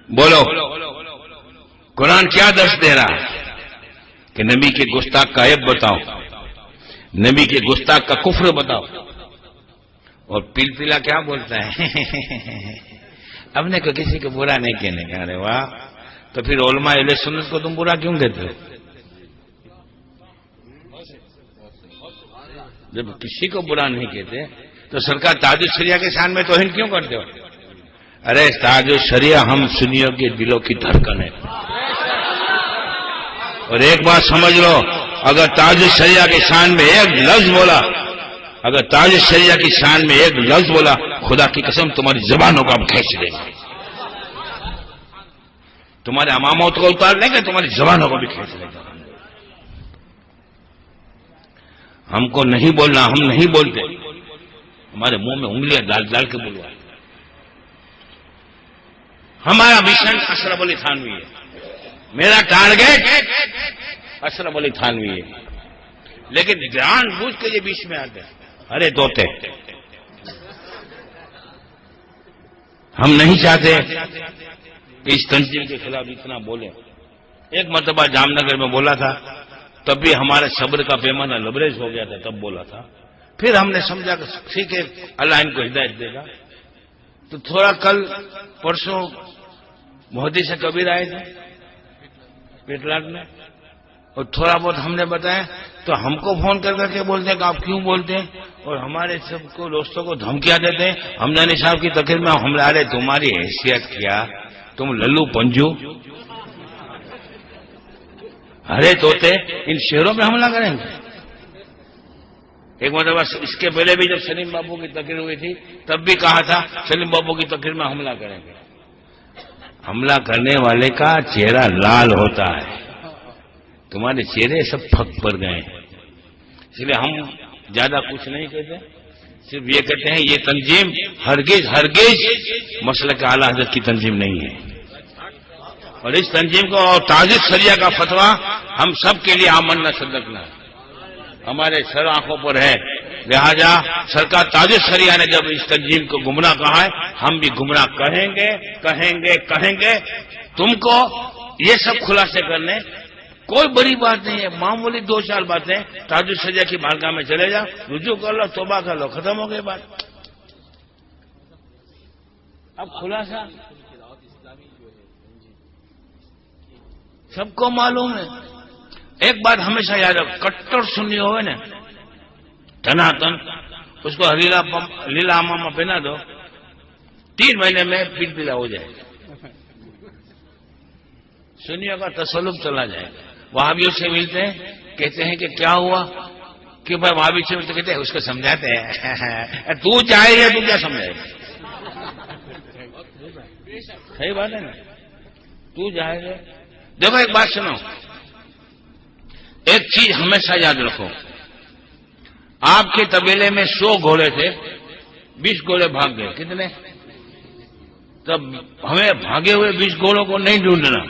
بولو قرآن کیا درس دے رہا ہے کہ نبی کے گستاخ کا عیب بتاؤ، نبی کے گستاخ کا کفر بتاؤ، اور پیل پیلا کیا بولتا ہے اب نے کو کسی کو برا نہیں کہنے کا. ارے واہ، تو پھر علماء اہل سنت کو تم برا کیوں کہتے ہو؟ جب کسی کو برا نہیں کہتے تو سرکار تاج الشریعہ کے شان میں توہین کیوں کرتے ہو؟ ارے تاج الشریعہ ہم سنیوں کے دلوں کی دھڑکن ہے. اور ایک بات سمجھ لو، اگر تاج الشریعہ کے شان میں ایک لفظ بولا، اگر تاج الشریعہ کی شان میں ایک لفظ بولا، خدا کی قسم تمہاری زبانوں کو ہم کھینچ دیں گے. تمہارے اماموں کو اتار لیں گے، تمہاری زبانوں کو بھی کھینچ لیں گے. ہم کو نہیں بولنا، ہم نہیں بولتے، ہمارے منہ میں انگلیاں ڈال ڈال کے بلوا. ہمارا مشن اشرف علی تھانوی ہے، میرا ٹارگیٹ اشرف علی تھانوی ہے، لیکن جان بوجھ کے یہ بیچ میں آتے ہیں. ارے دوتے، ہم نہیں چاہتے کہ اس تنظیم کے خلاف اتنا بولیں. ایک مرتبہ جام نگر میں بولا تھا، تب بھی ہمارے صبر کا پیمانہ لبریز ہو گیا تھا، تب بولا تھا. پھر ہم نے سمجھا کہ ٹھیک ہے اللہ ان کو ہدایت دے گا. تو تھوڑا کل پرسوں محدث سے کبیر آئے تھے پیٹلاٹ میں، اور تھوڑا بہت ہم نے بتایا تو ہم کو فون کر کے بولتے ہیں کہ آپ کیوں بولتے ہیں، اور ہمارے سب کو دوستوں کو دھمکیاں دیتے ہیں. حمدانی صاحب کی تقریر میں ہم ارے تمہاری حیثیت کیا، تم للو پنجو، ارے توتے ان شہروں میں حملہ کریں گے. ایک مرتبہ اس کے پہلے بھی جب سلیم بابو کی تقریر ہوئی تھی تب بھی کہا تھا سلیم بابو کی تقریر میں حملہ کریں گے. حملہ کرنے والے کا چہرہ لال ہوتا ہے، تمہارے چہرے سب پھک پڑ گئے ہیں. اس لیے ہم زیادہ کچھ نہیں کہتے، صرف یہ کہتے ہیں یہ تنظیم ہرگز ہرگز مسلک اعلی حضرت کی تنظیم نہیں ہے، اور اس تنظیم کو اور تاج الشریعہ کا فتویٰ ہم سب کے لیے آمنا صدقنا ہے، ہمارے سر آنکھوں پر ہے. لہذا سرکار تاج الشریعہ نے جب اس تنظیم کو گمراہ کہا ہے، ہم بھی گمراہ کہیں گے کہیں گے کہیں گے. تم کو یہ سب خلاصے کرنے کوئی بڑی بات نہیں ہے، معمولی 2-4 باتیں. تاج الشریعہ کی بارگاہ میں چلے جاؤ، رجوع کر لو، توبہ کر لو، ختم ہو گئی بات. اب خلاصہ سب کو معلوم ہے. ایک بات ہمیشہ یاد رکھو، کٹر سنی ہوئے نا دھناتن، اس کو لیلا امامہ پہنا دو، 3 مہینے میں پیٹ پیلا ہو جائے گا، سنیوں کا تسلط چلا جائے گا. وہابیوں سے ملتے ہیں، کہتے ہیں کہ کیا ہوا، کہ بھائی وہابی سے ملتے کہتے ہیں اس کو سمجھاتے ہیں. تو چاہے یا تو کیا سمجھائے گا؟ صحیح بات ہے نا، تو جائے گا. دیکھو ایک بات سنو، ایک چیز ہمیشہ یاد رکھو، آپ کے طبیلے میں 100 گھوڑے تھے، 20 گھوڑے بھاگ گئے. کتنے؟ تب ہمیں بھاگے ہوئے 20 گھوڑوں کو نہیں ڈھونڈنا،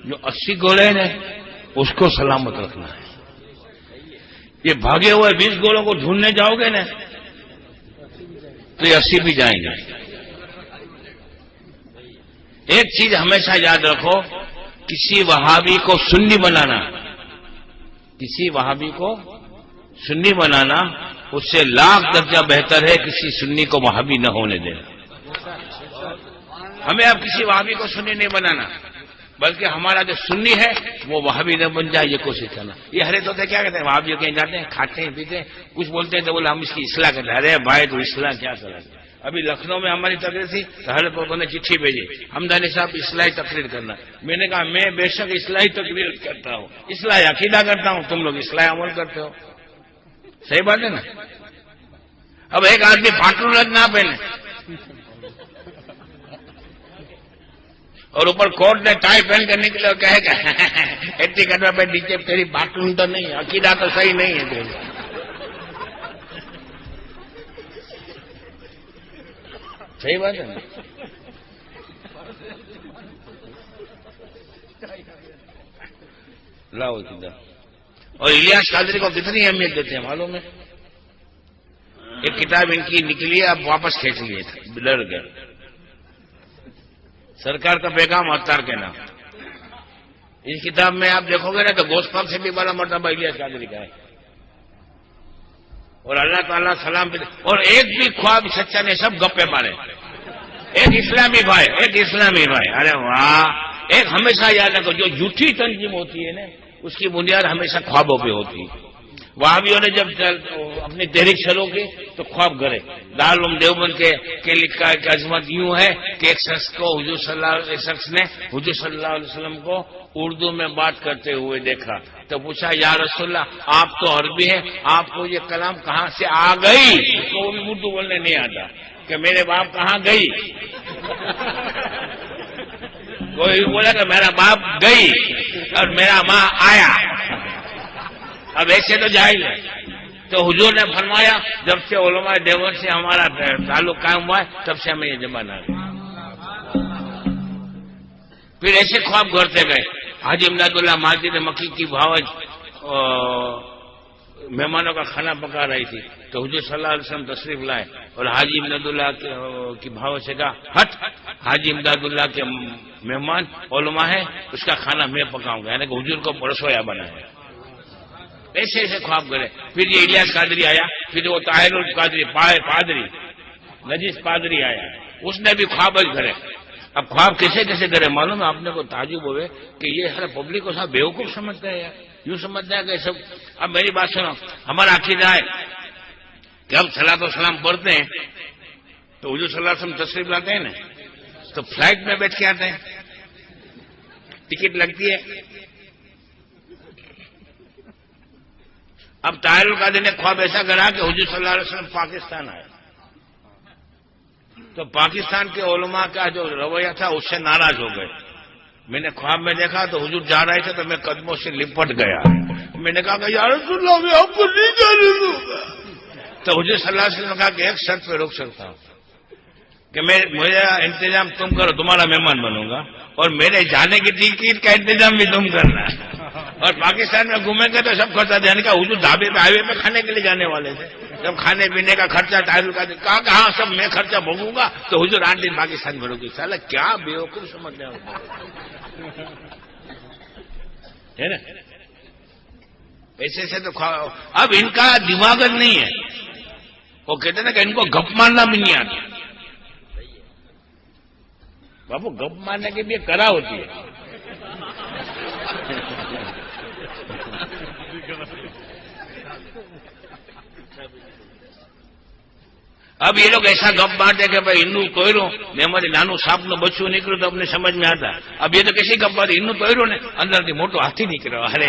جو 80 گھوڑے ہیں اس کو سلامت رکھنا ہے. یہ بھاگے ہوئے 20 گھوڑوں کو ڈھونڈنے جاؤ گے نا تو یہ 80 بھی جائیں گے. ایک چیز ہمیشہ یاد رکھو، کسی وہابی کو سنی بنانا، کسی وہابی کو سنی بنانا اس سے لاکھ درجہ بہتر ہے کسی سنی کو وہابی نہ ہونے دینا. ہمیں اب کسی وہابی کو سنی نہیں بنانا، بلکہ ہمارا جو سنی ہے وہ وہابی نہ بن جائے، یہ کوشش کرنا. یہ ہرے توتے کیا کہتے ہیں، وہابی کہیں جاتے ہیں، کھاتے ہیں پیتے ہیں، کچھ بولتے ہیں تو بولے ہم اس کی اصلاح کرتے ہیں. ارے بھائی تو اصلاح کیا کریں گے؟ ابھی لکھنؤ میں ہماری تقریر تھی تو ہر لوگوں نے چٹھی بھیجی، حمدانی صاحب اصلاحی تقریر کرنا. میں نے کہا میں بے شک اصلاحی تقریر کرتا ہوں، اصلاحی عقیدہ کرتا ہوں، تم لوگ اصلاحی عمل کرتے ہو. صحیح بات ہے نا. اب ایک آدمی پاٹرولت نہ پہنے اور اوپر کوٹ نے ٹائی پہن کر نکلے اور کہے گا اتنی کرنا پہ نیچے تیری پاٹرون تو نہیں ہے، عقیدہ تو صحیح نہیں ہے تیری. صحیح بات ہے نا. لاؤ کدھر. اور الیاس قادری کو کتنی اہمیت دیتے ہیں معلوم ہے. ایک کتاب ان کی نکلی ہے، اب واپس کھینچ لیے تھے، ڈر گئے. سرکار کا پیغام عطار کے نام. اس کتاب میں آپ دیکھو گے نا تو گوشت پاک سے بھی بڑا مرتبہ الیاس قادری کا ہے. اور اللہ تعالیٰ سلام پہ. اور ایک بھی خواب سچا نہیں، سب گپے مارے. ایک اسلامی بھائی، ارے واہ. ایک ہمیشہ یاد رکھو، جو جھوٹی تنظیم ہوتی ہے نا اس کی بنیاد ہمیشہ خوابوں پہ ہوتی ہے. وہابیوں نے جب اپنی تحریک شروع کی تو خواب گرے. دارالعلوم دیوبند کے لکھا ہے کہ عظمت یوں ہے کہ ایک شخص نے حضور صلی اللہ علیہ وسلم کو اردو میں بات کرتے ہوئے دیکھا تو پوچھا یا رسول اللہ آپ تو عربی ہیں، آپ کو یہ کلام کہاں سے آ گئی؟ تو وہ بھی اردو بولنے نہیں آتا کہ میرے باپ کہاں گئی. کوئی بولا کہ میرا باپ گئی اور میرا ماں آیا. اب ایسے تو جاہل ہے. تو حضور نے فرمایا جب سے علماء دیوبند سے ہمارا تعلق قائم ہوا ہے تب سے ہمیں یہ زبان آ گئی. پھر ایسے خواب گھرتے گئے. حاجی امداد اللہ مسجد مکی کی بھاوج مہمانوں کا کھانا پکا رہی تھی تو حضور صلی اللہ علیہ وسلم تشریف لائے اور حاجی امداد اللہ کی بھاوج سے کہا ہٹ، حاجی امداد اللہ کے مہمان علماء ہے، اس کا کھانا میں پکاؤں گا، یعنی کہ حضور کو رسویا بنا ہے. ایسے ایسے خواب کرے. پھر یہ الیاس قادری آیا، پھر وہ طاہر القادری پادری نجیس پادری آیا، اس نے بھی خواب کرے. اب خواب کیسے کیسے کرے معلوم ہے آپ نے کو تعجب ہوئے کہ یہ ہر پبلک کو صاحب بیوقوف سمجھتا ہے، یوں سمجھتا ہے کہ سب. اب میری بات سنو، ہمارا عقیدہ ہے کہ ہم صلاۃ و سلام پڑھتے ہیں تو حضور صلی اللہ علیہ وسلم تشریف لاتے ہیں نا تو فلائٹ میں بیٹھ کے آتے ہیں، ٹکٹ لگتی ہے. اب طاہر القادری نے خواب ایسا کرا کہ حضور صلی اللہ علیہ وسلم پاکستان آئے تو پاکستان کے علماء کا جو رویہ تھا اس سے ناراض ہو گئے. میں نے خواب میں دیکھا تو حضور جا رہے تھے تو میں قدموں سے لپٹ گیا. میں نے کہا کہ یا رسول اللہ میں آپ کو نہیں جانے دوں گا. تو حضور صلی اللہ علیہ وسلم نے کہا کہ ایک شرط پہ روک سکتا ہوں کہ مجھے انتظام تم کرو، تمہارا مہمان بنوں گا اور میرے جانے کی ٹکٹ کا انتظام بھی تم کرنا ہے. اور پاکستان میں گھومیں گے تو سب خرچہ دینے کا. حضور ڈھابے پہ ہائی وے پہ کھانے کے لیے جانے والے تھے، جب کھانے پینے کا خرچہ طاہر القادری کہا کہ ہاں سب میں خرچہ بھوگوں گا تو حضور 8 دن پاکستان میں رکے. سالا کیا بیوقوف سمجھتے ہیں نا. ایسے ایسے تو اب ان کا دماغ نہیں ہے. وہ کہتے ہیں نا کہ ان کو گپ مارنا بھی نہیں آتا. بابو گپ مارنے کی بھی ایک کرا ہوتی ہے. اب یہ لوگ ایسا گپ مارتے کہ بھائی انو کوئرو میں ہمارے نانو ساپ نو بچوں نکلو تو اپنے سمجھ میں آتا. اب یہ تو کیسی گپ مارے انو کوئرو نے اندر થી મોટો હાથી નીકળ્યો. અરે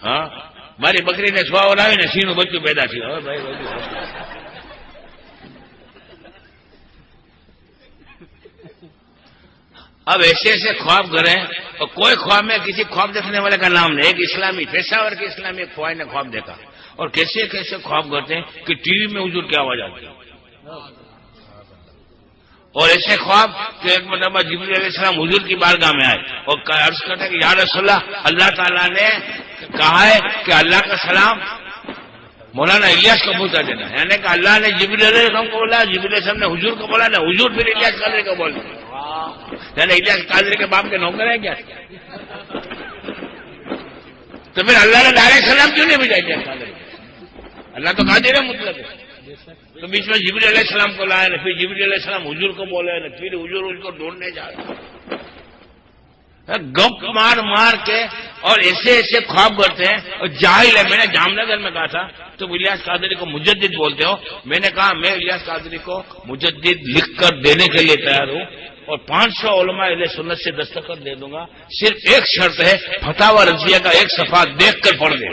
હા મારી બકરીને સ્વાવ લાવીને સિંહનું બચ્ચું પેદા થયું. હવે ભાઈ બધું اب ایسے ایسے خواب کرے اور کوئی خواب میں کسی خواب دیکھنے والے کا نام نہیں. ایک اسلامی پیشاور کے اسلامی ایک فوائد نے خواب دیکھا اور کیسے کیسے خواب کرتے ہیں کہ ٹی وی میں حضور کی آواز آتی ہے. اور ایسے خواب کہ ایک مرتبہ جبریل علیہ السلام حضور کی بارگاہ میں آئے اور عرض کرتے ہیں کہ یا رسول اللہ اللہ تعالیٰ نے کہا ہے کہ اللہ کا سلام مولانا الیاس کو پہنچا دینا. یعنی کہ اللہ نے جبریل علیہ السلام کو بولا، جبریل علیہ السلام نے حضور کو بولا نا، حضور پھر الیاس قادری کو بول دیا. یعنی الیاس قادری کے باپ کے نوکر ہیں کیا؟ تو پھر اللہ نے ڈائریکٹ سلام کیوں نہیں بھیجا الیاس قادری؟ اللہ تو قادر ہے مطلب ہے. تو بیچ میں جبریل علیہ السلام کو لائے نا، پھر جبریل علیہ السلام حضور کو بولے نا، پھر حضور ان کو ڈھونڈنے جا رہے. گپ مار مار کے اور ایسے ایسے خواب کرتے ہیں اور جاہل ہے. میں نے جام نگر میں کہا تھا تو الیاس قادری کو مجدد بولتے ہو. میں نے کہا میں الیاس قادری کو مجدد لکھ کر دینے کے لیے تیار ہوں اور 500 علماء اہل سنت سے دستخط دے دوں گا. صرف ایک شرط ہے فتاوی رضویہ کا ایک صفحہ دیکھ کر پڑھ دے.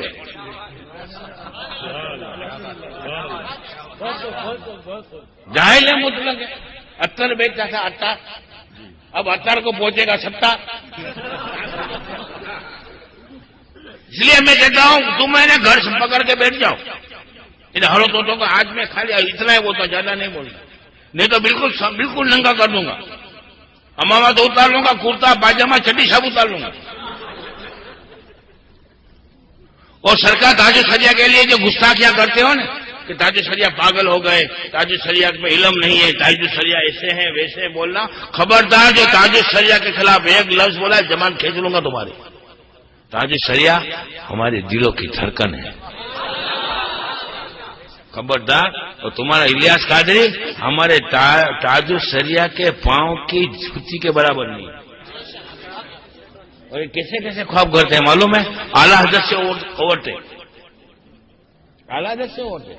جاہل ہے مطلق ہے. اتر بیچتا تھا اتار، اب اتار کو پہنچے گا 70. اس لیے میں کہتا ہوں تم میں نے گھر سے پکڑ کے بیٹھ جاؤ. انہیں ہرو تو آج میں خالی اتنا ہے وہ تو زیادہ نہیں بولنا، نہیں تو بالکل ننگا کر دوں گا. امامہ تو اتار لوں گا، کرتا پاجامہ چڈی سب اتار لوں گا. اور سرکار تاج الشریعہ کے لیے جو گستاخیاں کرتے ہو نا کہ تاج الشریعہ پاگل ہو گئے، تاج الشریعہ میں علم نہیں ہے، تاج الشریعہ ایسے ہیں ویسے ہیں بولنا، خبردار جو تاج الشریعہ کے خلاف ایک لفظ بولا ہے زبان کھینچ لوں گا تمہاری۔ تاج الشریعہ ہمارے دلوں کی دھڑکن ہے، خبردار۔ اور تمہارا الیاس قادری ہمارے تاج الشریعہ کے پاؤں کی جوتی کے برابر نہیں ہے۔ اور یہ کیسے کیسے خواب کرتے ہیں معلوم ہے؟ اعلیٰ حضرت سے اوورتے، اعلیٰ حضرت سے اوورتے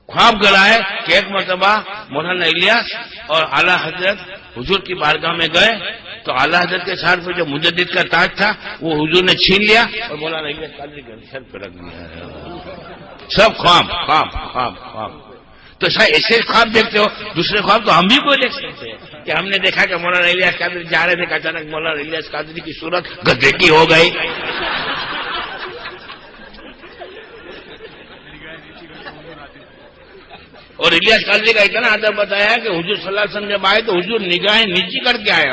خواب کرا ہے کہ ایک مرتبہ مولانا الیاس اور اعلیٰ حضرت حضور کی بارگاہ میں گئے تو اعلیٰ حضرت کے ساتھ جو مجدد کا تاج تھا وہ حضور نے چھین لیا اور مولانا الیاس قادری کے سر پہ رکھ دیا۔ سب خواب خواب خواب خواب۔ تو شاید ایسے خواب دیکھتے ہو، دوسرے خواب تو ہم بھی کوئی دیکھ سکتے ہیں کہ ہم نے دیکھا کہ مولانا الیاس قادری جا رہے تھے کہ اچانک مولانا الیاس قادری کی صورت گدھے کی ہو گئی۔ اور الیاس قادری کا اتنا ادب بتایا کہ حضور صلی اللہ علیہ وسلم جب آئے تو حضور نگاہیں نیچی کر کے آئے۔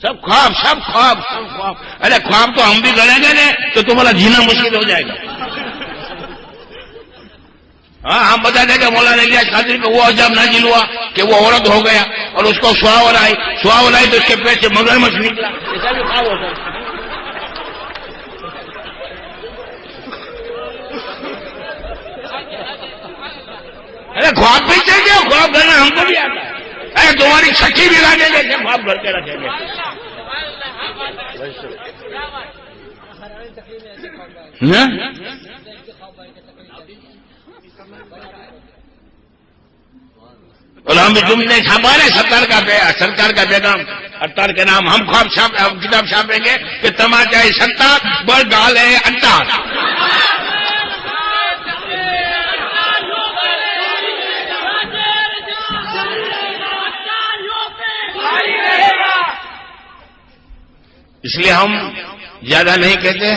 سب خواب سب خواب سب خواب۔ ارے خواب تو ہم بھی کریں گے تو تمہارا جینا مشکل ہو جائے گا۔ ہاں ہم بتا دیں کہ مولانا الیاس قادری کو وہ عذاب نازل ہوا کہ وہ عورت ہو گیا اور اس کو سواور آئی تو اس کے پیٹ سے مگرمچھ نکلا، ایسا بھی خواب ہوتا ہے۔ ارے خواب بھی چاہیے، خواب کرنا ہم کو بھی آتا ہے۔ ارے تمہاری چھٹی بھی لا دیں گے خواب کر کے رکھیں گے۔ اور ہم بھی تم نے چھاپا ہے سرکار کا بیگم اتار کے نام ہم خواب کتاب چھاپیں گے کہ تماچا ستار بڑھ ڈال ہے اٹار۔ اس لیے ہم زیادہ نہیں کہتے،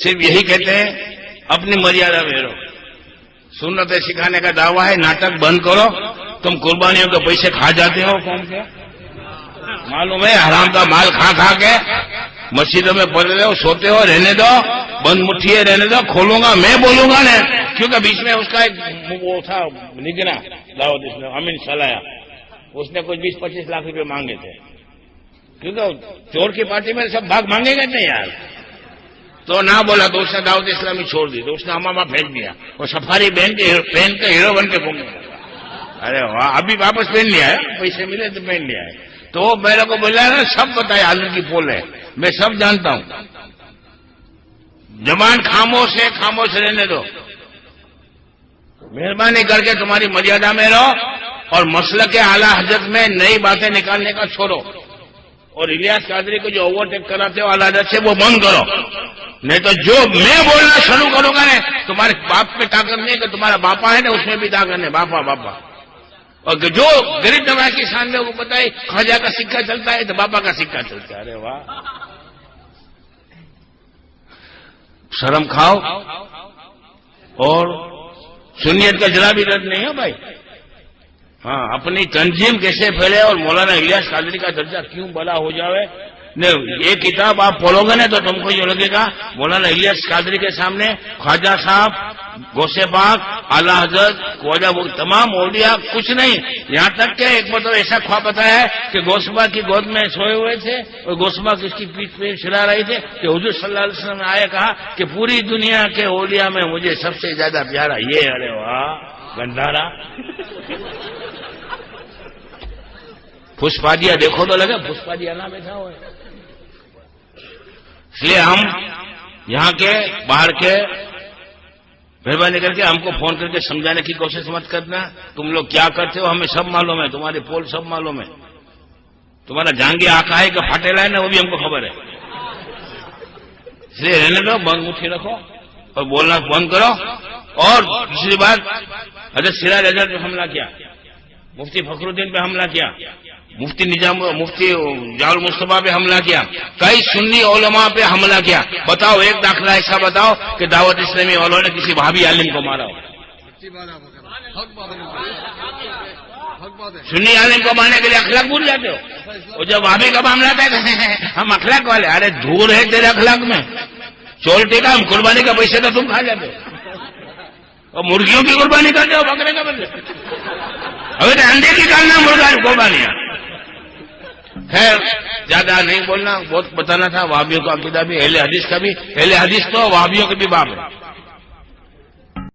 صرف یہی کہتے ہیں اپنی مریادہ میں رہو۔ سنت سکھانے کا دعویٰ ہے ناٹک بند کرو، تم قربانیوں کے پیسے کھا جاتے ہو قوم کے، معلوم ہے حرام کا مال کھا کے مسجدوں میں پڑھ رہے ہو، سوتے ہو، رہنے دو، بند مٹھیے رہنے دو، کھولوں گا میں بولوں گا نا، کیونکہ بیچ میں اس کا ایک وہ تھا نگنا دعوت اسلام امین صلاح، اس نے کچھ 20-25 لاکھ روپے مانگے تھے، کیونکہ چور کی پارٹی میں سب بھاگ مانگے گا نہیں یار، تو نہ بولا تو اس نے دعوت اسلامی چھوڑ دی، تو اس نے امامہ پھینک دیا اور سفاری پہن کے ہیرو بن کے گھومنے لگا۔ ارے واہ، ابھی واپس پہن لیا ہے، پیسے ملے تو پہن لیا ہے۔ تو وہ میرے کو بولا نا سب بتایا آلو کی پول ہے، میں سب جانتا ہوں، زبان خاموش رہنے دو، مہربانی کر کے تمہاری مریادہ میں رہو اور مسلک اعلیٰ حضرت میں نئی باتیں نکالنے کا چھوڑو، اور الیاس قادری کو جو اوورٹیک کراتے ہو اعلیٰ حضرت سے وہ بند کرو، نہیں تو جو میں بولنا شروع کروں گا نا تمہارے باپ میں طاقت نہیں کہ تمہارا باپا ہے نا اس میں بھی طاقت نہیں، باپا اور جو غریب نواز کی شان میں وہ پتہ ہے خواجہ کا سکہ چلتا ہے تو باپا کا سکہ چلتا ہے۔ ارے واہ، شرم کھاؤ، اور سنیت کا ذرا بھی رد نہیں ہے بھائی۔ ہاں، اپنی تنظیم کیسے پھیلے اور مولانا الیاس قادری کا درجہ کیوں بڑا ہو جاوے، یہ کتاب آپ پڑھو گے نا تو تم کو یہ لگے گا مولانا الیاس قادری کے سامنے خواجہ صاحب، غوث پاک، اعلیٰ حضرت، خواجہ وہ تمام اولیاء کچھ نہیں، یہاں تک کہ ایک مطلب ایسا خواب بتایا ہے کہ غوث پاک کی گود میں سوئے ہوئے تھے اور غوث پاک اس کی پیٹھ پہ چلا رہے تھے کہ حضور صلی اللہ علیہ وسلم نے آیا کہا کہ پوری دنیا کے اولیاء میں مجھے سب سے زیادہ پیارا یہ۔ ارے واہ، گندھارا پشپادیا دیکھو تو لگے پشپادیا نہ بیٹھا ہوا ہے۔ اس لیے ہم یہاں کے باہر کے مہربانی کر کے ہم کو فون کر کے سمجھانے کی کوشش مت کرنا، تم لوگ کیا کرتے ہو ہمیں سب معلوم ہے، تمہاری پول سب معلوم ہے، تمہارا جانگی آقا ہے کہ پھاٹیلا ہے نا وہ بھی ہم کو خبر ہے، اس لیے رہنے دو، بند مٹھی رکھو اور بولنا بند کرو۔ اور دوسری بات، حضرت سراج اجہر پہ حملہ کیا، مفتی فخر الدین پہ حملہ کیا، مفتی جعفر المصطفیٰ پہ حملہ کیا، کئی سنی علماء پہ حملہ کیا، بتاؤ ایک داخلہ ایسا بتاؤ کہ دعوت اسلامی والوں نے کسی بھابی عالم کو مارا ہو۔ سنی عالم کو ماننے کے لیے اخلاق بھول جاتے ہو. اور جب وہابی کا معاملہ تھا ہم اخلاق والے, ارے دور ہے تیرے اخلاق میں. چورٹی کا ہم قربانی کا پیسے تو تم کھا جاتے ہو, اور مرغیوں کی قربانی کرتے ہو, بکرے کا بدلے. ابھی تو انڈے کی ڈالنا مرغا قربانیاں. خیر زیادہ نہیں بولنا, بہت بتانا تھا. وہابیوں کا عقیدہ بھی, اہل حدیث کا بھی. اہل حدیث تو وہابیوں کے بھی باپ ہے.